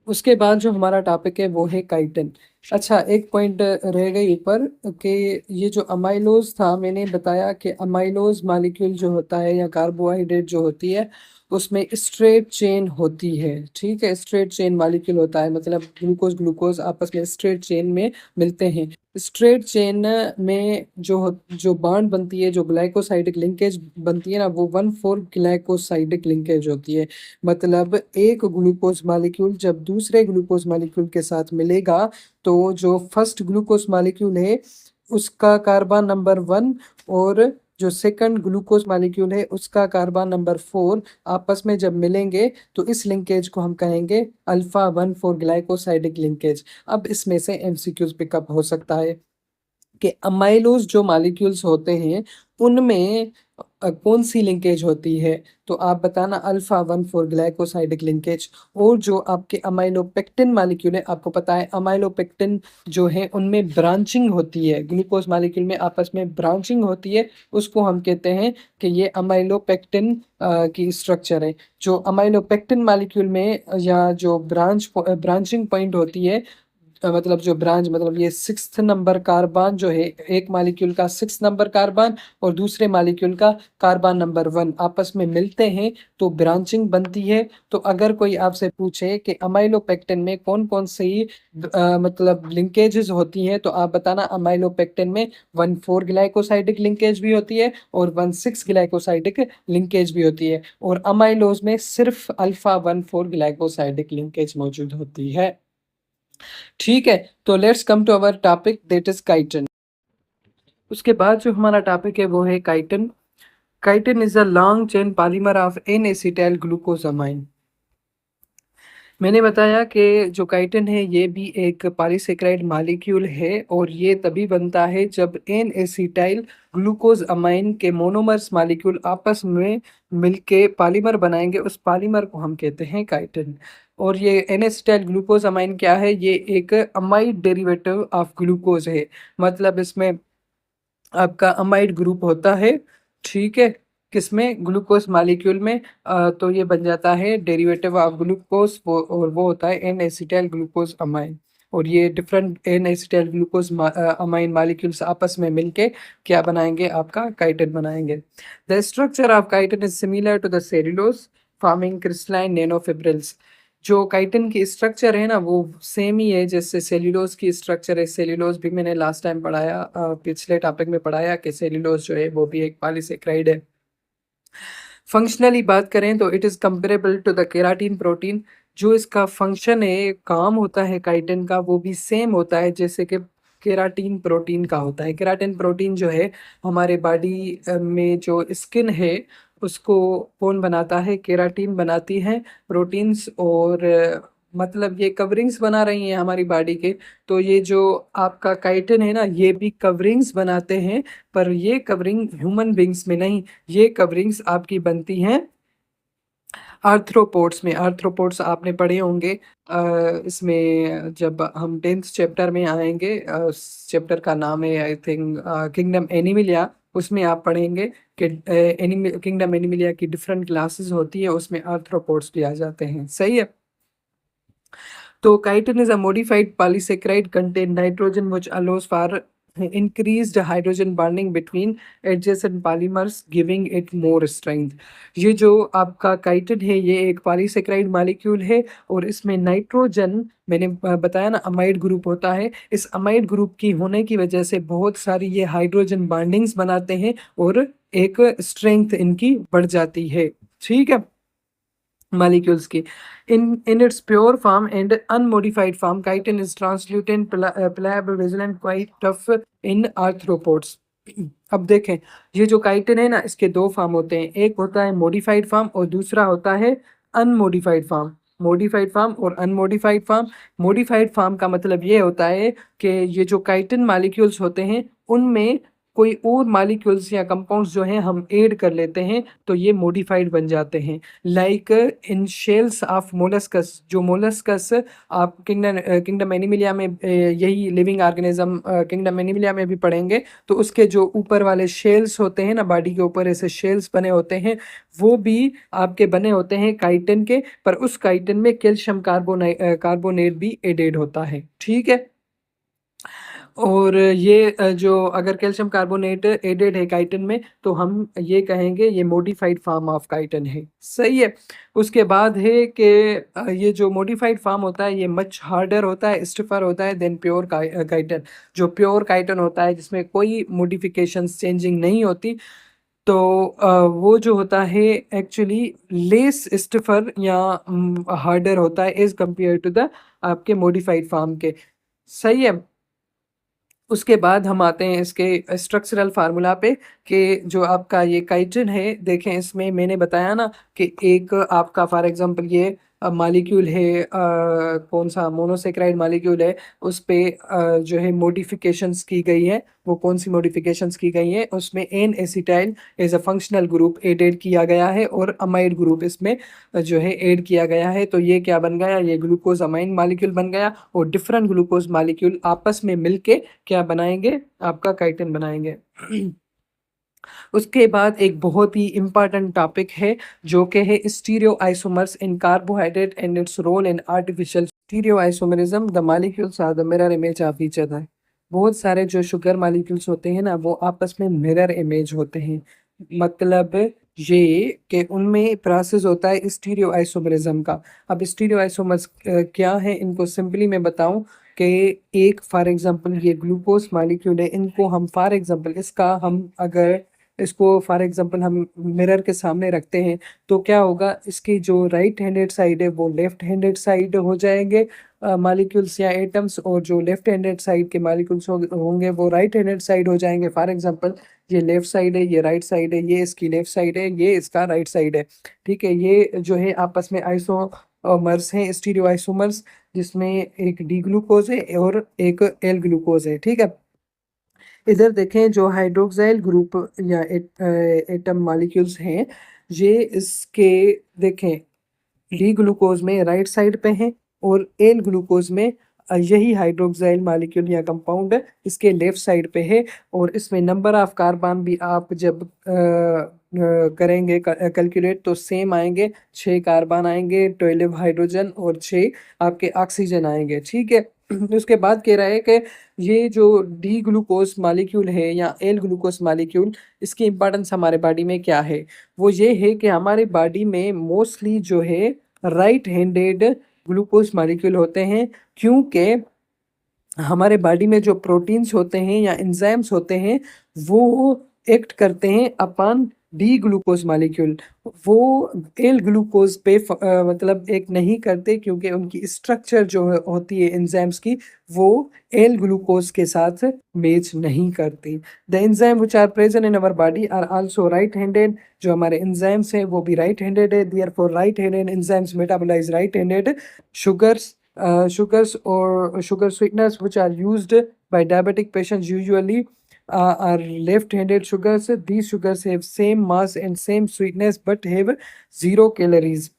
उसके बाद जो हमारा टॉपिक है वो है काइटिन। अच्छा, एक पॉइंट रह गई ऊपर कि ये जो अमाइलोज था, मैंने बताया कि अमाइलोज मॉलिक्यूल जो होता है या कार्बोहाइड्रेट जो होती है उसमें स्ट्रेट चेन होती है, ठीक है? स्ट्रेट चेन मॉलिक्यूल होता है, मतलब ग्लूकोज ग्लूकोज आपस में स्ट्रेट चेन में मिलते हैं। स्ट्रेट चेन में जो बॉन्ड बनती है, जो ग्लाइकोसाइडिक लिंकेज बनती है ना, वो 1,4 ग्लाइकोसाइडिक लिंकेज होती है। मतलब एक ग्लूकोज मॉलिक्यूल जब दूसरे ग्लूकोज मॉलिक्यूल के साथ मिलेगा तो जो फर्स्ट ग्लूकोज मॉलिक्यूल है उसका कार्बन नंबर 1 और जो सेकंड ग्लूकोज मॉलिक्यूल है उसका कार्बन नंबर 4 आपस में जब मिलेंगे तो इस लिंकेज को हम कहेंगे अल्फा 1,4 ग्लाइकोसाइडिक लिंकेज। अब इसमें से एमसीक्यूज पिकअप हो सकता है कि अमाइलोज जो मॉलिक्यूल्स होते हैं उनमें कौन सी लिंकेज होती है, तो आप बताना अल्फा 1,4 ग्लाइकोसाइडिक लिंकेज। और जो आपके अमाइलोपेक्टिन मालिक्यूल है, आपको पता है अमाइलोपेक्टिन जो है उनमें ब्रांचिंग होती है, ग्लूकोज मालिक्यूल में आपस में ब्रांचिंग होती है, उसको हम कहते हैं कि ये अमाइलोपेक्टिन की स्ट्रक्चर है। जो अमाइलोपेक्टिन मालिक्यूल में या जो ब्रांचिंग पॉइंट होती है, मतलब जो ब्रांच मतलब ये 6th नंबर कार्बन जो है, एक मालिक्यूल का 6 नंबर कार्बन और दूसरे मालिक्यूल का कार्बन नंबर 1 आपस में मिलते हैं तो ब्रांचिंग बनती है। तो अगर कोई आपसे पूछे कि अमाइलोपेक्टिन में कौन कौन सी मतलब लिंकेजेस होती हैं, तो आप बताना अमाइलोपेक्टिन में 1,4 ग्लाइकोसाइडिक लिंकेज भी होती है और 1,6 ग्लाइकोसाइडिक लिंकेज भी होती है, और अमाइलोज में सिर्फ अल्फा 1,4 ग्लाइकोसाइडिक लिंकेज मौजूद होती है। ठीक है, तो let's come to our topic that is chitin. उसके बाद जो हमारा टॉपिक है वो है chitin. Chitin is a long chain polymer of N acetyl glucosamine. मैंने बताया कि जो काइटिन है ये भी एक पॉलीसेकेराइड मॉलिक्यूल है और ये तभी बनता है जब एन एसिटाइल ग्लूकोज अमाइन के मोनोमर्स मॉलिक्यूल आपस में मिलके पॉलीमर बनाएंगे, उस पॉलीमर को हम कहते हैं काइटिन। और ये एन एसिटाइल ग्लूकोज अमाइन क्या है, ये एक अमाइड डेरिवेटिव ऑफ ग्लूकोज है, मतलब इसमें आपका अमाइड ग्रुप होता है। ठीक है, किसमें, ग्लूकोज मॉलिक्यूल में। तो ये बन जाता है डेरिवेटिव ऑफ ग्लूकोज, और वो होता है एन एसिटाइल ग्लूकोज अमाइन। और ये different N acetyl glucose amine molecules आपस में मिलके क्या बनाएंगे, आपका काइटिन बनाएंगे। The structure of chitin is similar to the cellulose forming crystalline nanofibrils. जो काइटिन की स्ट्रक्चर है ना वो सेम ही है जैसे सेल्यूलोज की स्ट्रक्चर है। सेल्यूलोज भी मैंने लास्ट टाइम पढ़ाया, पिछले टॉपिक में पढ़ाया कि सेल्यूलोज जो है वो भी एक पॉलीसेकेराइड है। फंक्शनली बात करें तो it is comparable to the keratin protein. जो इसका फंक्शन है, काम होता है काइटिन का, वो भी सेम होता है जैसे कि केराटिन प्रोटीन का होता है। केराटिन प्रोटीन जो है हमारे बॉडी में जो स्किन है उसको कौन बनाता है, केराटिन बनाती है प्रोटीन्स। और मतलब ये कवरिंग्स बना रही हैं हमारी बॉडी के। तो ये जो आपका काइटिन है ना, ये भी कवरिंग्स बनाते हैं, पर ये कवरिंग ह्यूमन बींग्स में नहीं, ये कवरिंग्स आपकी बनती हैं आर्थ्रोपोड्स में। आर्थ्रोपोड्स आपने पढ़े होंगे, इसमें जब हम 10th चैप्टर में आएंगे, चैप्टर का नाम है आई थिंक किंगडम एनिमिलिया। उसमें आप पढ़ेंगे कि किंगडम एनिमिलिया की डिफरेंट क्लासेस होती है, उसमें आर्थ्रोपोड्स भी आ जाते हैं। सही है। तो chitin is a modified polysaccharide contain nitrogen which allows for increased hydrogen bonding between adjacent polymers giving it more strength। ये जो आपका काइटिन है ये एक पॉलीसेकेराइड मॉलिक्यूल है और इसमें नाइट्रोजन, मैंने बताया ना अमाइड ग्रुप होता है, इस अमाइड ग्रुप की होने की वजह से बहुत सारी ये हाइड्रोजन बॉन्डिंग्स बनाते हैं और एक स्ट्रेंथ इनकी बढ़ जाती है। ठीक है, molecules की। in its pure form and unmodified form chitin is translucent, pliable, resilient, quite tough in arthropods। अब देखें, ये जो काइटिन है ना इसके दो फॉर्म होते हैं, एक होता है मॉडिफाइड फॉर्म और दूसरा होता है अनमॉडिफाइड फॉर्म। मॉडिफाइड फॉर्म और अनमॉडिफाइड फॉर्म। मॉडिफाइड फॉर्म का मतलब ये होता है कि ये जो काइटिन मॉलिक्यूल्स होते हैं उनमें कोई और मॉलिक्यूल्स या कंपाउंड्स जो हैं हम ऐड कर लेते हैं तो ये मॉडिफाइड बन जाते हैं। Like in shells of molluscs. जो मोलस्कस आप किंगडम एनिमिलिया में यही लिविंग ऑर्गेनिज्म किंगडम एनिमिलिया में भी पढ़ेंगे, तो उसके जो ऊपर वाले शेल्स होते हैं ना, बॉडी के ऊपर ऐसे शेल्स बने होते हैं, वो भी आपके बने होते हैं काइटिन के, पर उस काइटिन में कैल्शियम कार्बोनेट भी एडेड होता है। ठीक है, और ये जो अगर कैल्शियम कार्बोनेट एडेड है काइटिन में तो हम ये कहेंगे ये मॉडिफाइड फॉर्म ऑफ काइटिन है। सही है। उसके बाद है कि ये जो मॉडिफाइड फॉर्म होता है ये मच हार्डर होता है, स्टिफर होता है देन प्योर काइटिन। जो प्योर काइटिन होता है जिसमें कोई मॉडिफिकेशंस चेंजिंग नहीं होती, तो वो जो होता है एक्चुअली लेस स्टिफर या हार्डर होता है एज कंपेयर टू द आपके मॉडिफाइड फॉर्म के। सही है। उसके बाद हम आते हैं इसके स्ट्रक्चरल फार्मूला पे कि जो आपका ये काइटिन है, देखें इसमें मैंने बताया ना कि एक आपका फॉर एग्जांपल ये मॉलिक्यूल है, कौन सा मोनोसेक्राइड मॉलिक्यूल है, उस पे जो है मॉडिफिकेशंस की गई है। वो कौन सी मॉडिफिकेशंस की गई हैं? उसमें N acetyl as a functional group added किया गया है और अमाइड ग्रुप इसमें जो है ऐड किया गया है। तो ये क्या बन गया? ये ग्लूकोज अमाइन मॉलिक्यूल बन गया और डिफरेंट ग्लूकोज मॉलिक्यूल आपस में मिलके क्या बनाएंगे? आपका काइटिन बनाएंगे। उसके बाद एक बहुत ही इम्पॉर्टेंट टॉपिक है जो कि है stereo isomers in carbohydrate and its role in artificial stereo isomerism. The molecules are the mirror image of each other. बहुत सारे जो शुगर मॉलिक्यूल्स होते हैं ना, वो आपस में मिरर इमेज होते हैं। मतलब ये कि उनमें प्रोसेस होता है स्टीरियो आइसोमरिज्म का। अब स्टीरियो आइसोमर्स क्या है, इनको सिंपली मैं बताऊं कि एक फॉर एग्जांपल ये ग्लूकोज मॉलिक्यूल है, इनको हम फॉर एग्जांपल इसका हम अगर इसको फॉर एग्जांपल हम मिरर के सामने रखते हैं तो क्या होगा? इसकी जो राइट हैंडेड साइड है वो लेफ्ट हैंडेड साइड हो जाएंगे मॉलिक्यूल्स या एटम्स, और जो लेफ्ट हैंडेड साइड के मॉलिक्यूल्स होंगे वो राइट हैंडेड साइड हो जाएंगे। फॉर एग्जांपल ये लेफ्ट साइड है, ये राइट साइड है, ये इसकी लेफ्ट साइड है, ये इसका राइट साइड है। ठीक है, ये जो है आपस में आइसोमर्स हैं, स्टीरियो आइसोमर्स, जिसमें एक डी ग्लूकोज है और एक एल ग्लूकोज है। ठीक है, इधर देखें जो हाइड्रोक्साइल ग्रुप या एटम मॉलिक्यूल्स हैं, ये इसके देखें डी ग्लूकोज में राइट साइड पे है और एल ग्लूकोज में यही हाइड्रोक्साइल मॉलिक्यूल या कंपाउंड इसके लेफ्ट साइड पे है। और इसमें नंबर ऑफ कार्बन भी आप जब करेंगे कैलकुलेट तो सेम आएंगे। 6 कार्बन आएंगे, 12 हाइड्रोजन और 6 आपके ऑक्सीजन आएंगे। ठीक है, उसके बाद कह रहा है कि ये जो डी ग्लूकोज मॉलिक्यूल है या एल ग्लूकोज मॉलिक्यूल, इसकी इंपॉर्टेंस हमारे बॉडी में क्या है? वो ये है कि हमारे बॉडी में मोस्टली जो है राइट हैंडेड ग्लूकोज मॉलिक्यूल होते हैं, क्योंकि हमारे बॉडी में जो प्रोटीन्स होते हैं या एंजाइम्स होते हैं वो एक्ट करते हैं अपन डी ग्लूकोज मॉलिक्यूल। वो एल ग्लूकोज पे मतलब एक नहीं करते, क्योंकि उनकी स्ट्रक्चर जो होती है एंजाइम्स की वो एल ग्लूकोज के साथ मैच नहीं करती। The enzyme which are present in our body are also right handed. जो हमारे एंजाइम्स हैं वो भी राइट हैंडेड है, therefore right handed enzymes metabolise right handed sugars or sugar sweeteners which are used by diabetic patients usually are left-handed sugars. These sugars have same mass and same sweetness but have 0 calories.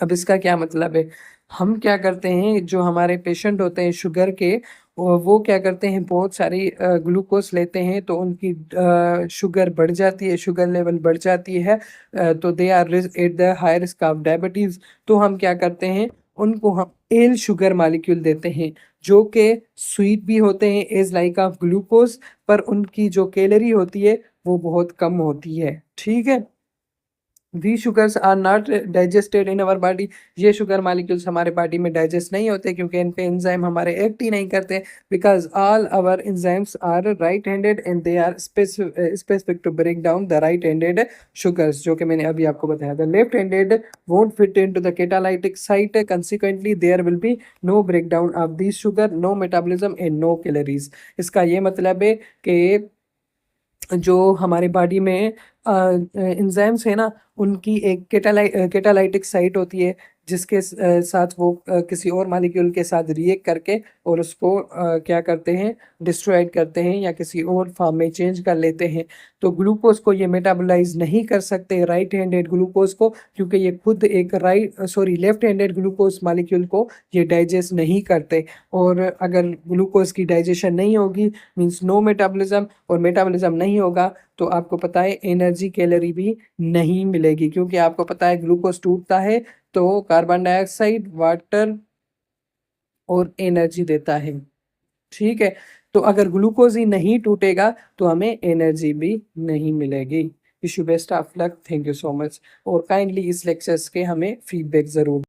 अब इसका क्या मतलब है? हम क्या करते हैं, जो हमारे पेशेंट होते हैं शुगर के, वो क्या करते हैं, बहुत सारी ग्लूकोज लेते हैं तो उनकी शुगर बढ़ जाती है, शुगर लेवल बढ़ जाती है, तो they are at the high risk of diabetes. तो हम क्या करते हैं, उनको हम एल शुगर मॉलिक्यूल देते हैं जो कि स्वीट भी होते हैं एज लाइक ऑफ ग्लूकोज, पर उनकी जो कैलोरी होती है वो बहुत कम होती है। ठीक है, the sugars are not digested in our body. ये शुगर मॉलिक्यूल्स हमारे बॉडी में डाइजेस्ट नहीं होते क्योंकि इन पे एंजाइम हमारे एक्ट ही नहीं करते, because all our enzymes are right handed and they are specific to break down the right handed sugars, जो कि मैंने अभी आपको बताया। The left handed won't fit into the catalytic site, consequently there will be no break down of this sugar, no metabolism and no calories. इसका ये मतलब है कि जो हमारे बॉडी में एंजाइम्स है ना, उनकी एक कैटालाइटिक साइट होती है जिसके साथ वो किसी और मॉलिक्यूल के साथ रिएक्ट करके और उसको क्या करते हैं, डिस्ट्रॉयड करते हैं या किसी और फॉर्म में चेंज कर लेते हैं। तो ग्लूकोज को ये मेटाबोलाइज नहीं कर सकते राइट हैंडेड ग्लूकोज को, क्योंकि ये खुद एक लेफ्ट हैंडेड ग्लूकोज मॉलिक्यूल को ये डाइजेस्ट नहीं करते। और अगर ग्लूकोज की डाइजेशन नहीं होगी मीन्स नो मेटाबॉलिज्म, और मेटाबॉलिज्म नहीं होगा तो आपको पता है एनर्जी कैलोरी भी नहीं मिलेगी, क्योंकि आपको पता है ग्लूकोज टूटता है तो कार्बन डाइऑक्साइड, वाटर और एनर्जी देता है। ठीक है, तो अगर ग्लूकोज ही नहीं टूटेगा तो हमें एनर्जी भी नहीं मिलेगी। Wish you best of luck, thank you so much, और काइंडली इस लेक्चर्स के हमें फीडबैक ज़रूर